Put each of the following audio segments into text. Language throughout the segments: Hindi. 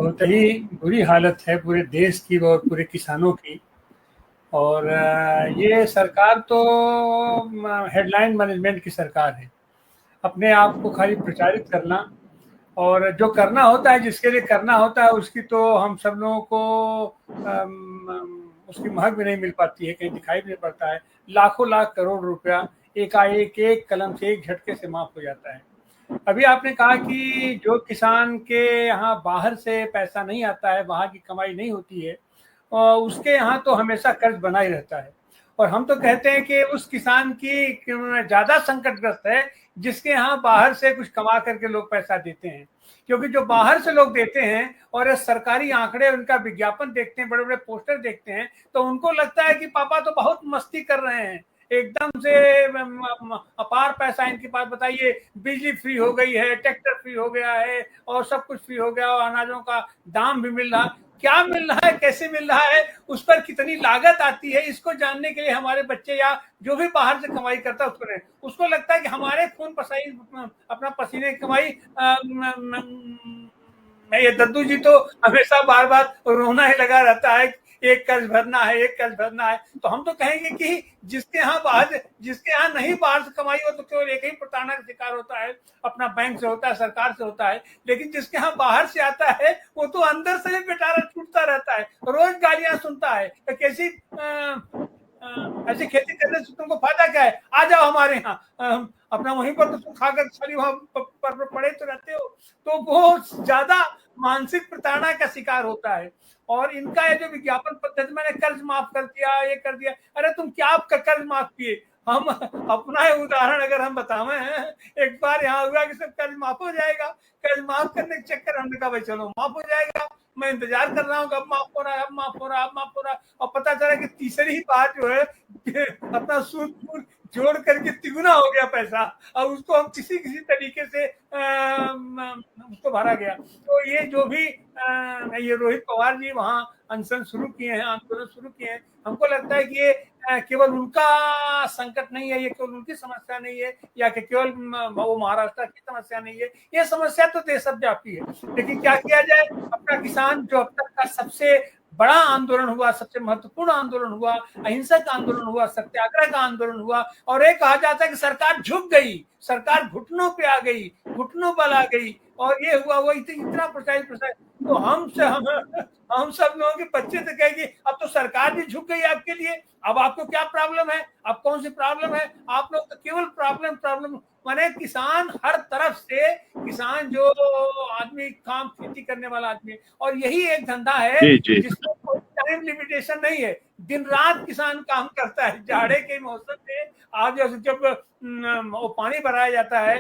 बहुत ही बुरी हालत है पूरे देश की और पूरे किसानों की। और ये सरकार तो हेडलाइन मैनेजमेंट की सरकार है। अपने आप को खाली प्रचारित करना और जो करना होता है, जिसके लिए करना होता है, उसकी तो हम सब लोगों को उसकी महक भी नहीं मिल पाती है, कहीं दिखाई भी नहीं पड़ता है। लाखों लाख करोड़ रुपया एकाएक एक कलम से, एक झटके से माफ हो जाता है। अभी आपने कहा कि जो किसान के यहाँ बाहर से पैसा नहीं आता है, वहाँ की कमाई नहीं होती है, और उसके यहाँ तो हमेशा कर्ज बना ही रहता है। और हम तो कहते हैं कि उस किसान की ज्यादा संकटग्रस्त है जिसके यहाँ बाहर से कुछ कमा करके लोग पैसा देते हैं। क्योंकि जो बाहर से लोग देते हैं और सरकारी आंकड़े, उनका विज्ञापन देखते हैं, बड़े बड़े पोस्टर देखते हैं, तो उनको लगता है कि पापा तो बहुत मस्ती कर रहे हैं, एकदम से अपार पैसा इनके पास। बताइए, बिजली फ्री हो गई है, ट्रैक्टर फ्री हो गया है, और सब कुछ फ्री हो गया, और अनाजों का दाम भी मिल रहा। क्या मिल रहा है, कैसे मिल रहा है, उस पर कितनी लागत आती है, इसको जानने के लिए हमारे बच्चे या जो भी बाहर से कमाई करता है उसको लगता है कि हमारे खून पसाई, अपना पसीने की कमाई। ये दद्दू जी तो हमेशा बार बार रोना ही लगा रहता है, एक कर्ज भरना है, एक कर्ज भरना है। तो हम तो कहेंगे कि जिसके यहाँ नहीं बाहर से कमाई हो, तो केवल एक ही प्रताड़ना का शिकार होता है, अपना बैंक से होता है, सरकार से होता है। लेकिन जिसके यहाँ बाहर से आता है, वो तो अंदर से भी बेचारा छूटता रहता है, रोज गालियां सुनता है। तो कैसी ऐसी खेती करने से तुमको फायदा क्या है, आ जाओ हमारे यहाँ, अपना वहीं पर तो तुम खाकर खाली वहां पर पड़े तो रहते हो। तो वो ज्यादा मानसिक प्रताड़ना का शिकार होता है। और इनका ये जो विज्ञापन पद्धति, मैंने कर्ज माफ कर दिया, ये कर दिया, अरे तुम क्या आपका कर्ज माफ किए? हम अपना उदाहरण अगर हम बतावे हैं, एक बार यहाँ हुआ कि सब कर्ज माफ हो जाएगा, कर्ज माफ करने के चक्कर हमने कहा भाई चलो माफ हो जाएगा, मैं इंतजार कर रहा हूँ कब माफ हो रहा है, अब माफ हो रहा है, अब माफ हो रहा है। और पता चला कि तीसरी ही बार जो है अपना सूद जोड़ करके तिगुना हो गया पैसा, और उसको हम किसी तरीके से उसको भरा गया। तो ये जो भी ये रोहित पवार जी वहाँ अनशन शुरू किए हैं, आंदोलन शुरू किए हैं, हमको लगता है कि ये केवल उनका संकट नहीं है, ये केवल उनकी समस्या नहीं है, या कि केवल वो महाराष्ट्र की समस्या नहीं है, ये समस्या तो देशव्यापी है। लेकिन क्या किया जाए, अपना किसान जो अब तक का सबसे बड़ा आंदोलन हुआ, सबसे महत्वपूर्ण आंदोलन हुआ, अहिंसक आंदोलन हुआ, सत्याग्रह का आंदोलन हुआ, और एक कहा जाता है कि सरकार झुक गई, सरकार घुटनों पे आ गई, घुटनों पर आ गई, और ये हुआ वो इतना प्रचारित। तो हम सब लोगों के बच्चे से कहेंगे अब तो सरकार भी झुक गई आपके लिए, अब आपको क्या प्रॉब्लम है, अब कौन सी प्रॉब्लम है? आप लोग तो केवल प्रॉब्लम माने किसान, हर तरफ से किसान, जो आदमी काम खेती करने वाला आदमी, और यही एक धंधा है जिसको कोई टाइम लिमिटेशन नहीं है, दिन रात किसान काम करता है। जाड़े के मौसम में आज जब वो पानी भराया जाता है,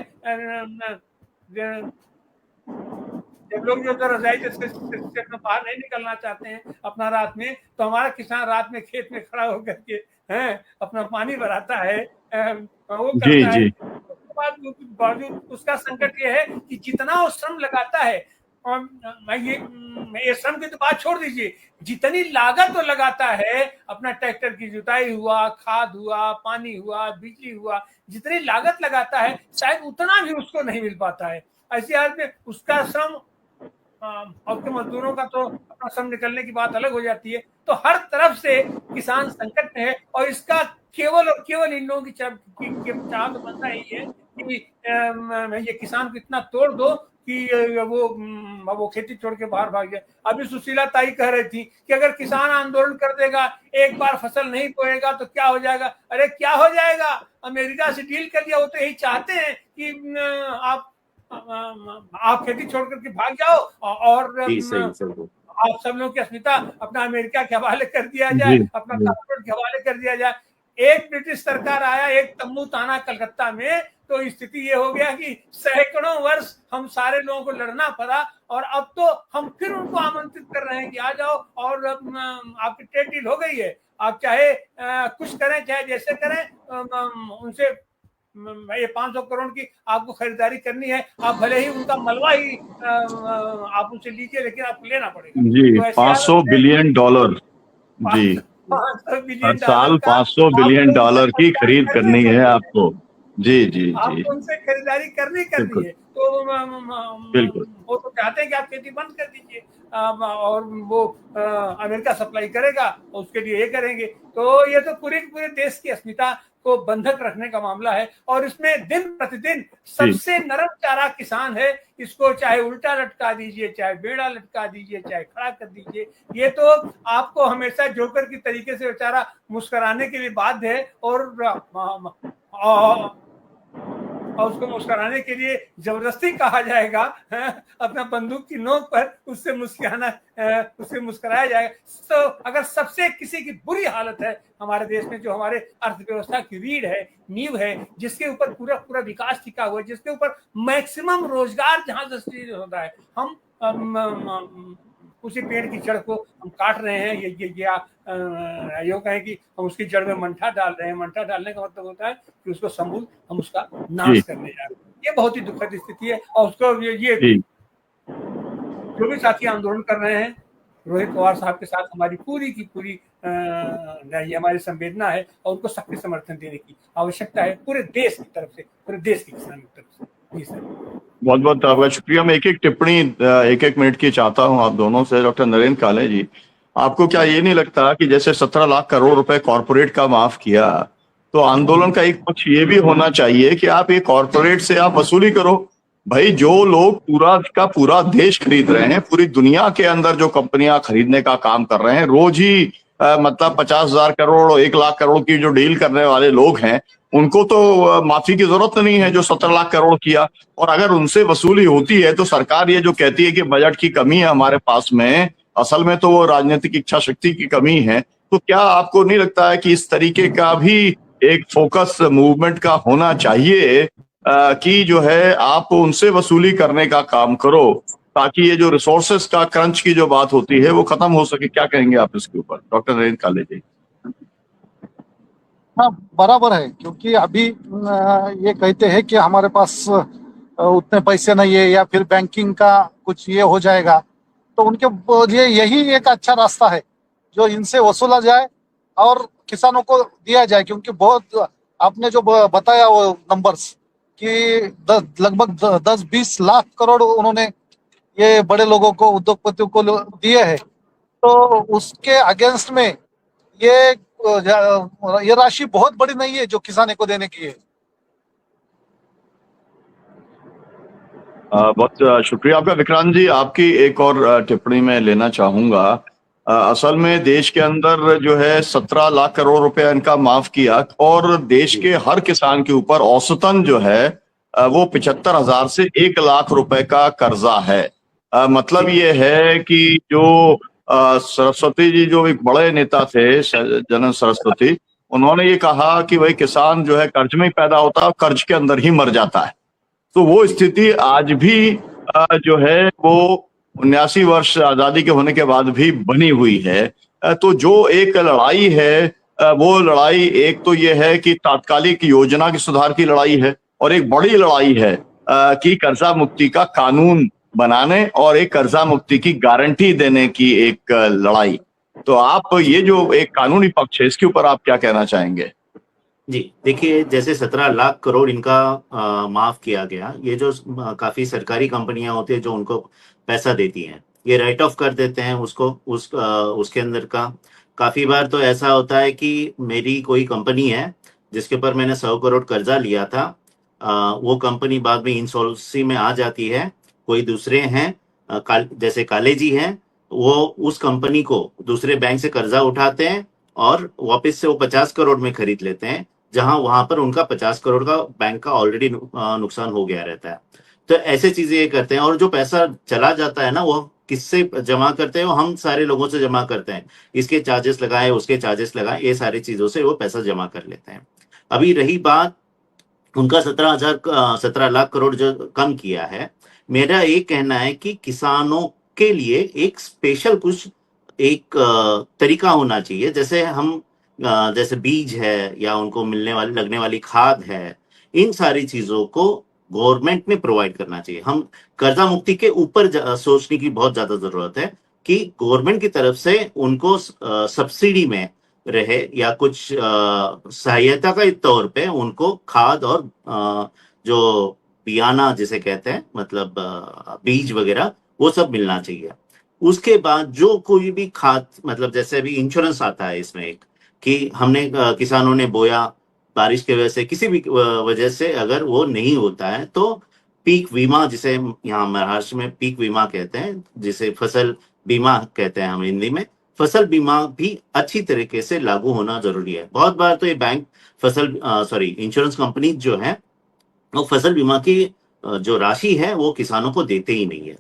जब लोग जो रजाई से बाहर नहीं निकलना चाहते हैं अपना रात में, तो हमारा किसान रात में खेत में खड़ा होकर के अपना पानी भराता है, वो करता है। उसके बावजूद उसका संकट ये है कि जितना वो श्रम लगाता है, और ये श्रम की तो बात छोड़ दीजिए, जितनी लागत वो लगाता है, अपना ट्रैक्टर की जुताई हुआ, खाद हुआ, पानी हुआ, बिजली हुआ, जितनी लागत लगाता है शायद उतना भी उसको नहीं मिल पाता है। ऐसी हालत में उसका श्रम, और के मजदूरों का तो अपना श्रम निकलने की बात अलग हो जाती है। तो हर तरफ से किसान संकट में है, और इसका केवल और केवल इन लोगों की चाह तो बनता ही है कि ये किसान को इतना तोड़ दो कि वो खेती छोड़ के बाहर भाग जाए। अभी सुशीला ताई कह रही थी कि अगर किसान आंदोलन कर देगा, एक बार फसल नहीं बोएगा तो क्या हो जाएगा? अरे क्या हो जाएगा, अमेरिका से डील कर लिया, वो तो यही चाहते हैं कि आप खेती छोड़ करके भाग जाओ, और आप सब लोगों की अस्मिता अपना अमेरिका के हवाले कर दिया जाए, अपना कॉर्पोरेट के हवाले कर दिया जाए। एक ब्रिटिश सरकार आया, एक तम्बू ताना कलकत्ता में, तो स्थिति ये हो गया कि सैकड़ों वर्ष हम सारे लोगों को लड़ना पड़ा, और अब तो हम फिर उनको आमंत्रित कर रहे हैं कि आ जाओ, और आपकी ट्रेड डील हो गई है, आप चाहे कुछ करें, चाहे जैसे करें, उनसे ये 500 करोड़ की आपको खरीदारी करनी है, आप भले ही उनका मलबा ही आप उनसे लीजिए, लेकिन आपको लेना पड़ेगा जी। तो 500 बिलियन डॉलर जी, हर साल 500 बिलियन डॉलर की खरीद करनी है आपको। जी जी जी, आपको उनसे खरीदारी करनी है। तो बिल्कुल वो तो चाहते हैं कि आप खेती बंद कर दीजिए, और वो अमेरिका सप्लाई करेगा और उसके लिए ये करेंगे। तो ये तो पूरे पूरे देश की अस्मिता को बंधक रखने का मामला है, और इसमें दिन प्रतिदिन सबसे नरम चारा किसान है। इसको चाहे उल्टा लटका दीजिए, चाहे बेड़ा लटका दीजिए, चाहे खड़ा कर दीजिए, ये तो आपको हमेशा जोकर की तरीके से बेचारा मुस्कुराने के लिए बाध्य है, और उसको मुस्कुराने के लिए जबरदस्ती कहा जाएगा, अपना बंदूक की नोक पर उससे मुस्कुराया जाएगा। तो अगर सबसे किसी की बुरी हालत है हमारे देश में, जो हमारे अर्थव्यवस्था की रीढ़ है, नींव है, जिसके ऊपर पूरा पूरा विकास टिका हुआ है, जिसके ऊपर मैक्सिमम रोजगार जहां से सृजित होता है, हम उसी पेड़ की जड़ को हम काट रहे हैं। ये कहें कि हम उसकी जड़ में मंठा डाल रहे हैं। मंठा डालने का मतलब होता है कि उसको समूल हम उसका नाश करने जा रहे हैं। ये बहुत ही दुखद स्थिति है, और उसको ये जो भी साथी आंदोलन कर रहे हैं, रोहित पवार साहब के साथ हमारी पूरी की पूरी ये हमारी संवेदना है, और उनको शक्ति समर्थन देने की आवश्यकता है पूरे देश की तरफ से, पूरे देश के किसानों की तरफ से। जी सर, बहुत बहुत आपका शुक्रिया। मैं एक एक टिप्पणी 1-1 मिनट की चाहता हूं आप दोनों से। डॉक्टर नरेंद्र काले जी, आपको क्या ये नहीं लगता कि जैसे 17 लाख करोड़ रुपए कॉर्पोरेट का माफ किया, तो आंदोलन का एक पक्ष ये भी होना चाहिए कि आप ये कॉर्पोरेट से आप वसूली करो। भाई, जो लोग पूरा का पूरा देश खरीद रहे हैं, पूरी दुनिया के अंदर जो कंपनियां खरीदने का काम कर रहे हैं, रोज ही मतलब 50,000 करोड़ और 1 लाख करोड़ की जो डील करने वाले लोग हैं, उनको तो माफी की जरूरत नहीं है जो 17 लाख करोड़ किया। और अगर उनसे वसूली होती है तो सरकार ये जो कहती है कि बजट की कमी है हमारे पास में, असल में तो वो राजनीतिक इच्छा शक्ति की कमी है। तो क्या आपको नहीं लगता है कि इस तरीके का भी एक फोकस मूवमेंट का होना चाहिए कि जो है आप उनसे वसूली करने का काम करो, ताकि ये जो रिसोर्सेस का क्रंच की जो बात होती है वो खत्म हो सके? क्या कहेंगे आप इसके ऊपर, डॉक्टर नरेंद्र काले जी? हाँ, बराबर है, क्योंकि अभी ये कहते हैं कि हमारे पास उतने पैसे नहीं है, या फिर बैंकिंग का कुछ ये हो जाएगा, तो उनके लिए यही एक अच्छा रास्ता है जो इनसे वसूला जाए और किसानों को दिया जाए। क्योंकि बहुत आपने जो बताया वो नंबर्स कि लगभग 10-20 लाख करोड़ उन्होंने ये बड़े लोगों को, उद्योगपतियों को दिए हैं, तो उसके अगेंस्ट में ये राशि बहुत बड़ी नहीं है जो किसानों को देने की है। बहुत शुक्रिया आपका। विक्रांत जी, आपकी एक और टिप्पणी में लेना चाहूंगा। असल में देश के अंदर जो है 17 लाख करोड़ रुपए इनका माफ किया, और देश के हर किसान के ऊपर औसतन जो है वो 75,000 से 1 लाख रुपए का कर्जा है। मतलब ये है कि जो सरस्वती जी, जो एक बड़े नेता थे, जनन सरस्वती, उन्होंने ये कहा कि भाई किसान जो है कर्ज में ही पैदा होता है और कर्ज के अंदर ही मर जाता है। तो वो स्थिति आज भी जो है वो 79 वर्ष आजादी के होने के बाद भी बनी हुई है। तो जो एक लड़ाई है, वो लड़ाई एक तो ये है कि तात्कालिक योजना की सुधार की लड़ाई है, और एक बड़ी लड़ाई है कि कर्जा मुक्ति का कानून बनाने और एक कर्जा मुक्ति की गारंटी देने की एक लड़ाई। तो आप ये जो एक कानूनी पक्ष है, इसके ऊपर आप क्या कहना चाहेंगे? जी देखिए, जैसे 17 लाख करोड़ इनका माफ किया गया, ये जो काफी सरकारी कंपनियां होती है जो उनको पैसा देती हैं, ये राइट ऑफ कर देते हैं उसको, उसके अंदर का। काफी बार तो ऐसा होता है कि मेरी कोई कंपनी है जिसके ऊपर मैंने 100 करोड़ कर्जा लिया था, वो कंपनी बाद में इंसॉल्वेंसी में आ जाती है। कोई दूसरे हैं जैसे काले जी हैं, वो उस कंपनी को दूसरे बैंक से कर्जा उठाते हैं और वापस से वो 50 करोड़ में खरीद लेते हैं, जहां वहां पर उनका 50 करोड़ का बैंक का ऑलरेडी नुकसान हो गया रहता है। तो ऐसे चीजें ये करते हैं, और जो पैसा चला जाता है ना, वो किससे जमा करते हैं? वो हम सारे लोगों से जमा करते हैं। इसके चार्जेस लगाए, उसके चार्जेस लगाए, ये सारी चीजों से वो पैसा जमा कर लेते हैं। अभी रही बात उनका 17 लाख करोड़ जो कम किया है, मेरा ये कहना है कि किसानों के लिए एक स्पेशल कुछ एक तरीका होना चाहिए। जैसे हम जैसे बीज है या उनको मिलने वाली लगने वाली खाद है, इन सारी चीजों को गवर्नमेंट में प्रोवाइड करना चाहिए। हम कर्जा मुक्ति के ऊपर सोचने की बहुत ज्यादा जरूरत है कि गवर्नमेंट की तरफ से उनको सब्सिडी में रहे या कुछ सहायता के तौर पे उनको खाद और जो बियाना जिसे कहते हैं, मतलब बीज वगैरह, वो सब मिलना चाहिए। उसके बाद जो कोई भी खाद, मतलब जैसे अभी इंश्योरेंस आता है इसमें एक, कि हमने किसानों ने बोया, बारिश की वजह से, किसी भी वजह से अगर वो नहीं होता है, तो पीक बीमा, जिसे यहाँ महाराष्ट्र में पीक बीमा कहते हैं, जिसे फसल बीमा कहते हैं हम हिंदी में, फसल बीमा भी अच्छी तरीके से लागू होना जरूरी है। बहुत बार तो ये बैंक इंश्योरेंस कंपनी जो है वो फसल बीमा की जो राशि है वो किसानों को देते ही नहीं है।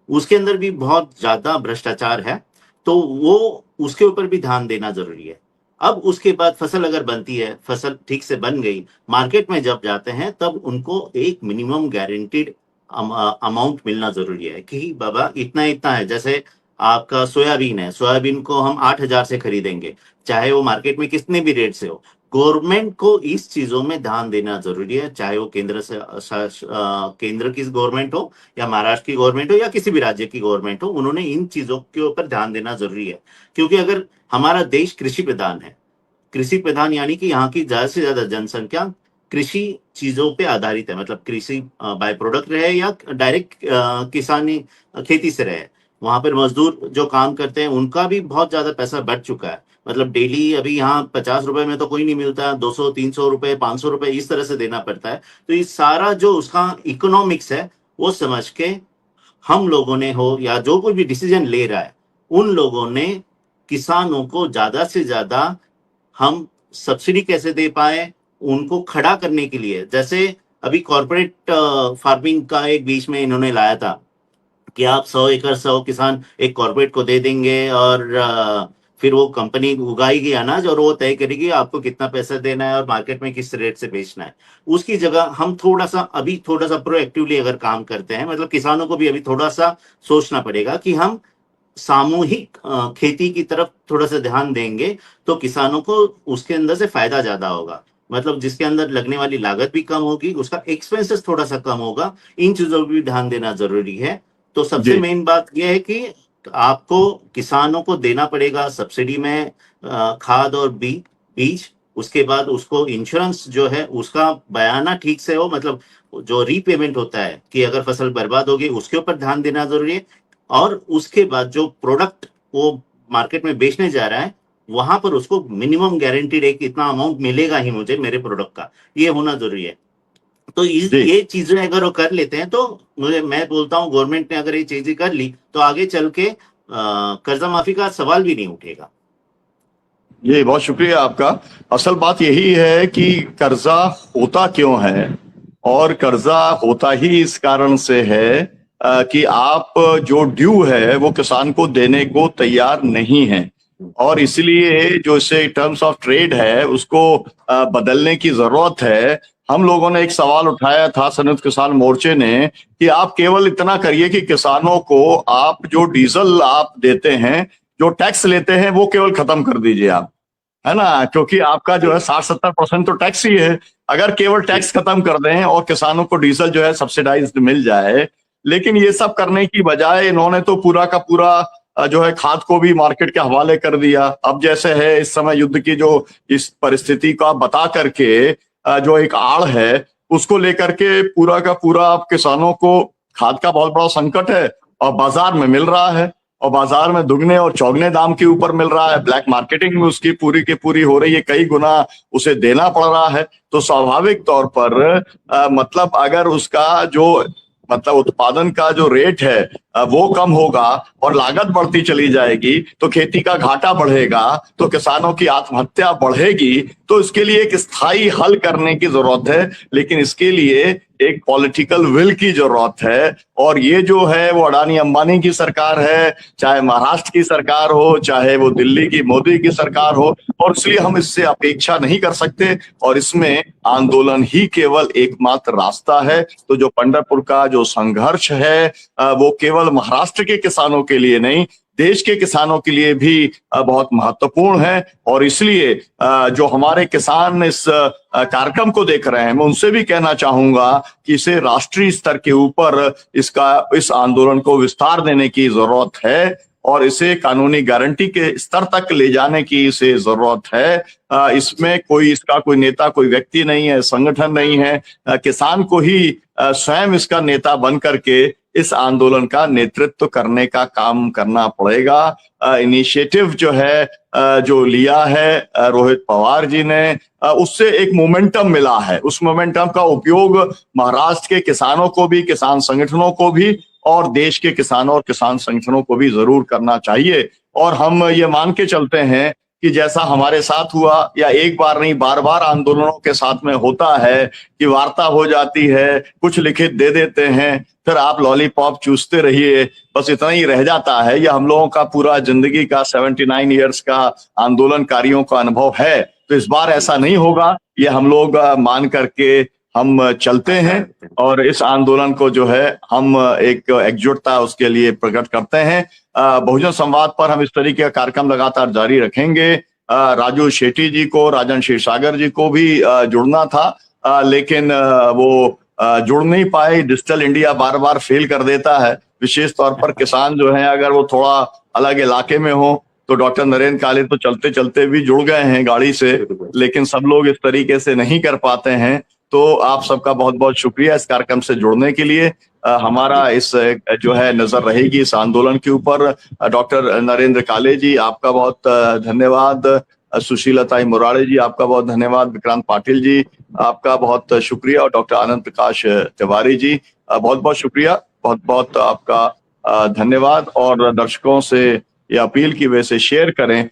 उसके अंदर भी बहुत ज्यादा भ्रष्टाचार है, तो वो उसके ऊपर भी ध्यान देना जरूरी है। अब उसके बाद फसल अगर बनती है, फसल ठीक से बन गई, मार्केट में जब जाते हैं तब उनको एक मिनिमम गारंटीड अमाउंट मिलना जरूरी है कि बाबा इतना इतना है। जैसे आपका सोयाबीन है, सोयाबीन को हम 8,000 से खरीदेंगे, चाहे वो मार्केट में कितने भी रेट से हो। गवर्नमेंट को इस चीजों में ध्यान देना जरूरी है, चाहे वो केंद्र की गवर्नमेंट हो या महाराष्ट्र की गवर्नमेंट हो या किसी भी राज्य की गवर्नमेंट हो, उन्होंने इन चीजों के ऊपर ध्यान देना जरूरी है। क्योंकि अगर हमारा देश कृषि प्रधान है, कृषि प्रधान यानी कि यहाँ की ज्यादा से ज्यादा जनसंख्या कृषि चीजों पे आधारित है, मतलब कृषि बाय प्रोडक्ट रहे या डायरेक्ट किसानी खेती से रहे, वहां पर मजदूर जो काम करते हैं उनका भी बहुत ज्यादा पैसा बढ़ चुका है। मतलब डेली अभी यहाँ 50 रुपए में तो कोई नहीं मिलता, 200 300 रुपए 500 रुपए इस तरह से देना पड़ता है। तो ये सारा जो उसका इकोनॉमिक्स है वो समझ के हम लोगों ने हो या जो कोई भी डिसीजन ले रहा है, उन लोगों ने किसानों को ज्यादा से ज्यादा हम सब्सिडी कैसे दे पाए उनको खड़ा करने के लिए। जैसे अभी कॉर्पोरेट फार्मिंग का एक बीच में इन्होंने लाया था कि आप 100 एकड़ 100 किसान एक कॉर्पोरेट को दे देंगे और फिर वो कंपनी उगाएगी अनाज और वो तय करेगी आपको कितना पैसा देना है और मार्केट में किस रेट से बेचना है। उसकी जगह हम थोड़ा सा प्रोएक्टिवली अगर काम करते हैं, मतलब किसानों को भी अभी थोड़ा सा सोचना पड़ेगा कि हम सामूहिक खेती की तरफ थोड़ा सा ध्यान देंगे तो किसानों को उसके अंदर से फायदा ज्यादा होगा। मतलब जिसके अंदर लगने वाली लागत भी कम होगी, उसका एक्सपेंसेस थोड़ा सा कम होगा। इन चीजों पर भी ध्यान देना जरूरी है। तो सबसे मेन बात यह है कि आपको किसानों को देना पड़ेगा सब्सिडी में खाद और बीज। उसके बाद उसको इंश्योरेंस जो है उसका बयाना ठीक से हो, मतलब जो रीपेमेंट होता है कि अगर फसल बर्बाद होगी उसके ऊपर ध्यान देना जरूरी है। और उसके बाद जो प्रोडक्ट वो मार्केट में बेचने जा रहा है वहां पर उसको मिनिमम गारंटीड एक इतना अमाउंट मिलेगा ही मुझे मेरे प्रोडक्ट का, ये होना जरूरी है। तो ये चीजें अगर वो कर लेते हैं तो मैं बोलता हूँ गवर्नमेंट ने अगर ये चीजें कर ली तो आगे चल के कर्जा माफी का सवाल भी नहीं उठेगा। ये बहुत शुक्रिया आपका। असल बात यही है कि कर्जा होता क्यों है, और कर्जा होता ही इस कारण से है कि आप जो ड्यू है वो किसान को देने को तैयार नहीं है, और इसलिए जो इसे टर्म्स ऑफ ट्रेड है उसको बदलने की जरूरत है। हम लोगों ने एक सवाल उठाया था संयुक्त किसान मोर्चे ने कि आप केवल इतना करिए कि किसानों को आप जो डीजल आप देते हैं, जो टैक्स लेते हैं, वो केवल खत्म कर दीजिए आप, है ना, क्योंकि आपका जो है 60-70% तो टैक्स ही है। अगर केवल टैक्स खत्म कर दें और किसानों को डीजल जो है सब्सिडाइज्ड मिल जाए। लेकिन ये सब करने की बजाय इन्होंने तो पूरा का पूरा जो है खाद को भी मार्केट के हवाले कर दिया। अब जैसे है इस समय युद्ध की जो इस परिस्थिति का बता करके जो एक आड़ है उसको लेकर के पूरा का पूरा अब किसानों को खाद का बहुत बड़ा संकट है और बाजार में मिल रहा है, और बाजार में दुगने और चौगने दाम के ऊपर मिल रहा है। ब्लैक मार्केटिंग में उसकी पूरी की पूरी हो रही है, कई गुना उसे देना पड़ रहा है। तो स्वाभाविक तौर पर मतलब अगर उसका जो मतलब उत्पादन का जो रेट है वो कम होगा और लागत बढ़ती चली जाएगी तो खेती का घाटा बढ़ेगा, तो किसानों की आत्महत्या बढ़ेगी। तो इसके लिए एक स्थायी हल करने की जरूरत है, लेकिन इसके लिए एक पॉलिटिकल विल की जरूरत है। और ये जो है वो अडानी अंबानी की सरकार है, चाहे महाराष्ट्र की सरकार हो, चाहे वो दिल्ली की मोदी की सरकार हो, और इसलिए हम इससे अपेक्षा नहीं कर सकते। और इसमें आंदोलन ही केवल एकमात्र रास्ता है। तो जो पंढरपुर का जो संघर्ष है वो केवल महाराष्ट्र के किसानों के लिए नहीं, देश के किसानों के लिए भी बहुत महत्वपूर्ण है। और इसलिए जो हमारे किसान इस कार्यक्रम को देख रहे हैं, मैं उनसे भी कहना चाहूंगा कि इसे राष्ट्रीय स्तर के ऊपर इस आंदोलन को विस्तार देने की जरूरत है। और इसे कानूनी गारंटी के स्तर तक ले जाने की इसे जरूरत है। इसमें इसका कोई नेता, कोई व्यक्ति नहीं है, संगठन नहीं है। किसान को ही स्वयं इसका नेता बन करके इस आंदोलन का नेतृत्व करने का काम करना पड़ेगा। इनिशिएटिव जो है जो लिया है रोहित पवार जी ने, उससे एक मोमेंटम मिला है। उस मोमेंटम का उपयोग महाराष्ट्र के किसानों को भी, किसान संगठनों को भी और देश के किसानों और किसान संगठनों को भी जरूर करना चाहिए। और हम ये मान के चलते हैं कि जैसा हमारे साथ हुआ, या एक बार नहीं बार बार आंदोलनों के साथ में होता है कि वार्ता हो जाती है, कुछ लिखित दे देते हैं, फिर आप लॉलीपॉप चूसते रहिए, बस इतना ही रह जाता है। यह हम लोगों का पूरा जिंदगी का 79 इयर्स का आंदोलनकारियों का अनुभव है। तो इस बार ऐसा नहीं होगा, ये हम लोग मान करके हम चलते हैं और इस आंदोलन को जो है हम एक एकजुटता उसके लिए प्रकट करते हैं। बहुजन संवाद पर हम इस तरीके का कार्यक्रम लगातार जारी रखेंगे। राजू शेट्टी जी को, राजन क्षीरसागर जी को भी जुड़ना था, लेकिन वो जुड़ नहीं पाए। डिजिटल इंडिया बार बार फेल कर देता है, विशेष तौर पर किसान जो हैं, अगर वो थोड़ा अलग इलाके में हो तो डॉक्टर नरेंद्र काले तो चलते चलते भी जुड़ गए हैं गाड़ी से, लेकिन सब लोग इस तरीके से नहीं कर पाते हैं। तो आप सबका बहुत बहुत शुक्रिया इस कार्यक्रम से जुड़ने के लिए। हमारा इस जो है नजर रहेगी इस आंदोलन के ऊपर। डॉक्टर नरेंद्र काले जी आपका बहुत धन्यवाद, सुशीलता मुरारे जी आपका बहुत धन्यवाद, विक्रांत पाटिल जी आपका बहुत शुक्रिया, और डॉक्टर आनंद प्रकाश तिवारी जी बहुत बहुत शुक्रिया, बहुत बहुत आपका धन्यवाद। और दर्शकों से ये अपील की वजह से शेयर करें